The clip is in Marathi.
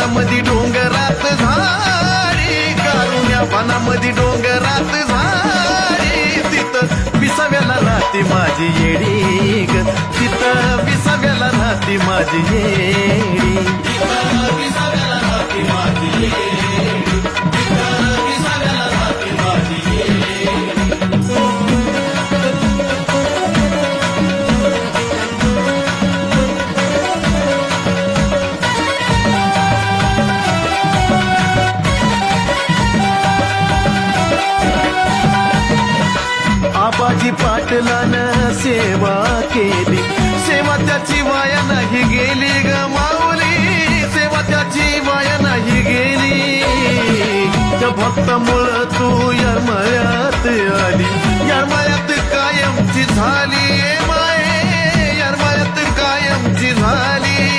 वनामध्ये डोंगरात झाडी, कारुण्या वनामध्ये डोंगरात झाडी, तिथं विसाव्याला राहते माझी येडी ग, तिथं विसाव्याला राहते माझी येडी, तिथं विसाव्याला राहते माझी येडी, तिथं विसाव्याला राहते माझी येडी. आबाजी पाटलानं सेवा केली, सेवा त्याची वाया नाही गेली ग माऊली, सेवा त्याची वाया नाही गेली. त्या भक्तामुळं तू या मळ्यात आली, या मळ्यात कायमची झाली.